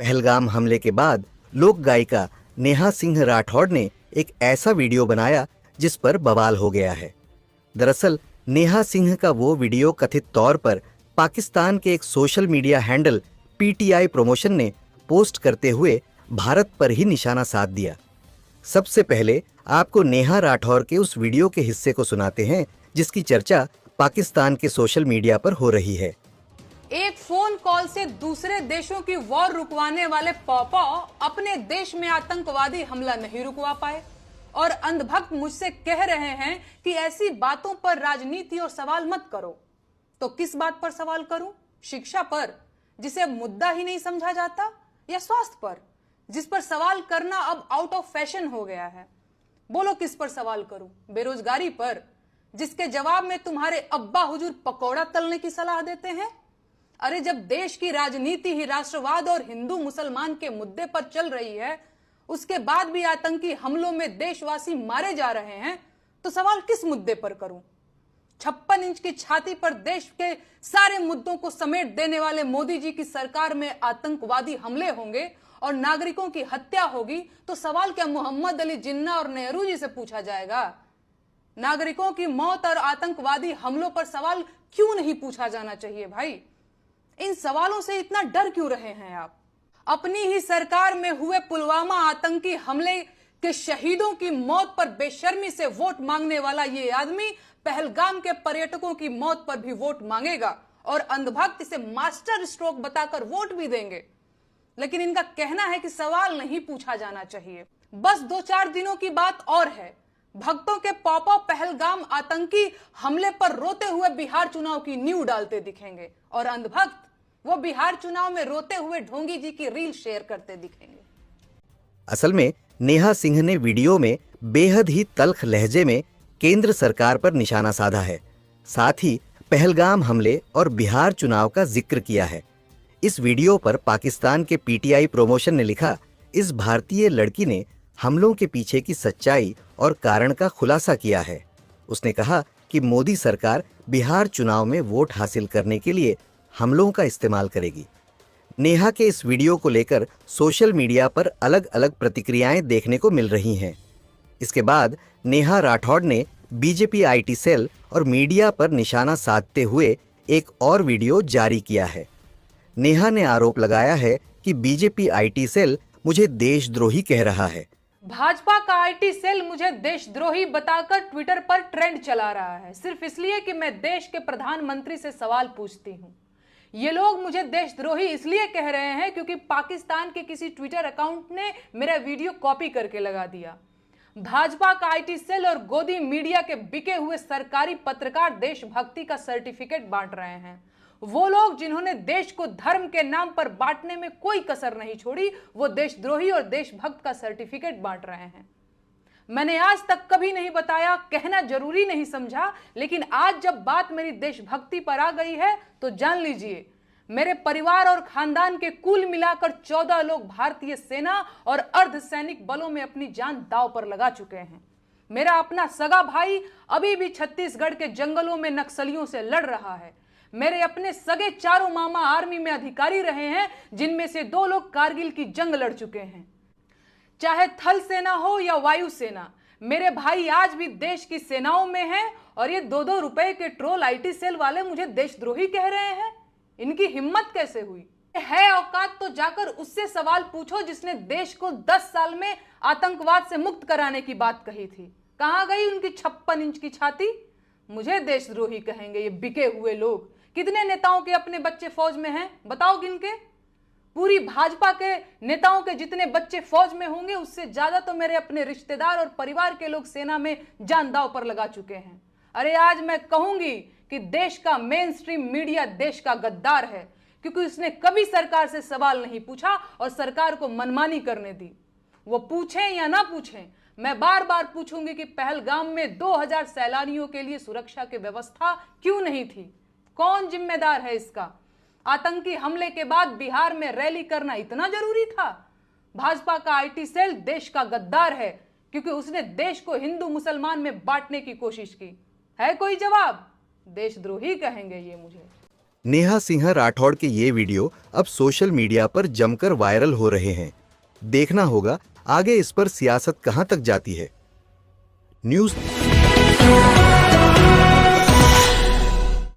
पहलगाम हमले के बाद लोक गायिका नेहा सिंह राठौड़ ने एक ऐसा वीडियो बनाया जिस पर बवाल हो गया है। दरअसल नेहा सिंह का वो वीडियो कथित तौर पर पाकिस्तान के एक social media handle PTI promotion ने पोस्ट करते हुए भारत पर ही निशाना साध दिया। सबसे पहले आपको नेहा राठौर के उस वीडियो के हिस्से को सुनाते हैं जिसकी चर्चा पाकिस्तान के सोशल मीडिया पर हो रही है। एक फोन कॉल से दूसरे देशों की वॉर रुकवाने वाले पॉपा अपने देश में आतंकवादी हमला नहीं रुकवा पाए और अंधभक्त मुझसे कह रहे हैं कि ऐसी बातों पर राजनीति और सवाल मत करो। तो किस बात पर सवाल करूं? शिक्षा पर, जिसे मुद्दा ही नहीं समझा जाता, या स्वास्थ्य पर, जिस पर सवाल करना अब आउट ऑफ फैशन हो गया है? बोलो किस पर सवाल करूं? बेरोजगारी पर, जिसके जवाब में तुम्हारे अब्बा हुजूर पकौड़ा तलने की सलाह देते हैं? अरे जब देश की राजनीति ही राष्ट्रवाद और हिंदू मुसलमान के मुद्दे पर चल रही है, उसके बाद भी आतंकी हमलों में देशवासी मारे जा रहे हैं, तो सवाल किस मुद्दे पर करूं? 56 इंच की छाती पर देश के सारे मुद्दों को समेट देने वाले मोदी जी की सरकार में आतंकवादी हमले होंगे और नागरिकों की हत्या होगी, तो सवाल क्या मोहम्मद अली जिन्ना और नेहरू जी से पूछा जाएगा? नागरिकों की मौत और आतंकवादी हमलों पर सवाल क्यों नहीं पूछा जाना चाहिए भाई? इन सवालों से इतना डर क्यों रहे हैं आप? अपनी ही सरकार में हुए पुलवामा आतंकी हमले के शहीदों की मौत पर बेशर्मी से वोट मांगने वाला ये आदमी पहलगाम के पर्यटकों की मौत पर भी वोट मांगेगा और अंधभक्त इसे मास्टर स्ट्रोक बताकर वोट भी देंगे। लेकिन इनका कहना है कि सवाल नहीं पूछा जाना चाहिए। बस 2-4 दिनों की बात और है, भक्तों के पॉपा पहलगाम आतंकी हमले पर रोते हुए बिहार चुनाव की नींव डालते दिखेंगे और अंधभक्त वो बिहार चुनाव में रोते हुए ढोंगी जी की रील शेयर करते दिखेंगे। असल में नेहा सिंह ने वीडियो में बेहद ही तल्ख लहजे में केंद्र सरकार पर निशाना साधा है। साथ ही पहलगाम हमले और बिहार चुनाव का जिक्र किया है। इस वीडियो पर पाकिस्तान के पीटीआई प्रमोशन ने लिखा, इस भारतीय लड़की ने हमलों के पीछे की सच्चाई और कारण का खुलासा किया है। उसने कहा कि मोदी सरकार बिहार चुनाव में वोट हासिल करने के लिए हमलों का इस्तेमाल करेगी। नेहा के इस वीडियो को लेकर सोशल मीडिया पर अलग अलग प्रतिक्रियाएं देखने को मिल रही हैं। इसके बाद नेहा राठौड़ ने बीजेपी आईटी सेल और मीडिया पर निशाना साधते हुए एक और वीडियो जारी किया है। नेहा ने आरोप लगाया है कि बीजेपी आईटी सेल मुझे देशद्रोही कह रहा है। भाजपा का आईटी सेल मुझे देशद्रोही बताकर ट्विटर पर ट्रेंड चला रहा है, सिर्फ इसलिए कि मैं देश के प्रधानमंत्री से सवाल पूछती हूं। ये लोग मुझे देशद्रोही इसलिए कह रहे हैं क्योंकि पाकिस्तान के किसी ट्विटर अकाउंट ने मेरा वीडियो कॉपी करके लगा दिया। भाजपा का आईटी सेल और गोदी मीडिया के बिके हुए सरकारी पत्रकार देशभक्ति का सर्टिफिकेट बांट रहे हैं। वो लोग जिन्होंने देश को धर्म के नाम पर बांटने में कोई कसर नहीं छोड़ी, वो देशद्रोही और देशभक्त का सर्टिफिकेट बांट रहे हैं। मैंने आज तक कभी नहीं बताया, कहना जरूरी नहीं समझा, लेकिन आज जब बात मेरी देशभक्ति पर आ गई है तो जान लीजिए, मेरे परिवार और खानदान के कुल मिलाकर 14 लोग भारतीय सेना और अर्धसैनिक बलों में अपनी जान दांव पर लगा चुके हैं। मेरा अपना सगा भाई अभी भी छत्तीसगढ़ के जंगलों में नक्सलियों से लड़ रहा है। मेरे अपने सगे चारों मामा आर्मी में अधिकारी रहे हैं, जिनमें से 2 लोग कारगिल की जंग लड़ चुके हैं। चाहे थल सेना हो या वायु सेना, मेरे भाई आज भी देश की सेनाओं में हैं और ये 2-2 रुपए के ट्रोल आईटी सेल वाले मुझे देशद्रोही कह रहे हैं। इनकी हिम्मत कैसे हुई? है औकात तो जाकर उससे सवाल पूछो जिसने देश को 10 साल में आतंकवाद से मुक्त कराने की बात कही थी। कहां गई उनकी 56 इंच की छाती? मुझे देशद्रोही कहेंगे ये बिके हुए लोग। कितने नेताओं के अपने बच्चे फौज में हैं? बताओ गिन के। पूरी भाजपा के नेताओं के जितने बच्चे फौज में होंगे, उससे ज्यादा तो मेरे अपने रिश्तेदार और परिवार के लोग सेना में जान दांव पर लगा चुके हैं। अरे आज मैं कहूंगी कि देश का मेन स्ट्रीम मीडिया देश का गद्दार है, क्योंकि उसने कभी सरकार से सवाल नहीं पूछा और सरकार को मनमानी करने दी। वो पूछें या ना पूछें, मैं बार बार पूछूंगी कि पहलगाम में 2000 सैलानियों के लिए सुरक्षा की व्यवस्था क्यों नहीं थी? कौन जिम्मेदार है इसका? आतंकी हमले के बाद बिहार में रैली करना इतना जरूरी था? भाजपा का आईटी सेल देश का गद्दार है, क्योंकि उसने देश को हिंदू मुसलमान में बांटने की कोशिश की। है कोई जवाब? देशद्रोही कहेंगे ये मुझे। नेहा सिंह राठौड़ के ये वीडियो अब सोशल मीडिया पर जमकर वायरल हो रहे हैं। देखना होगा आगे इस पर सियासत कहां तक जाती है। न्यूज़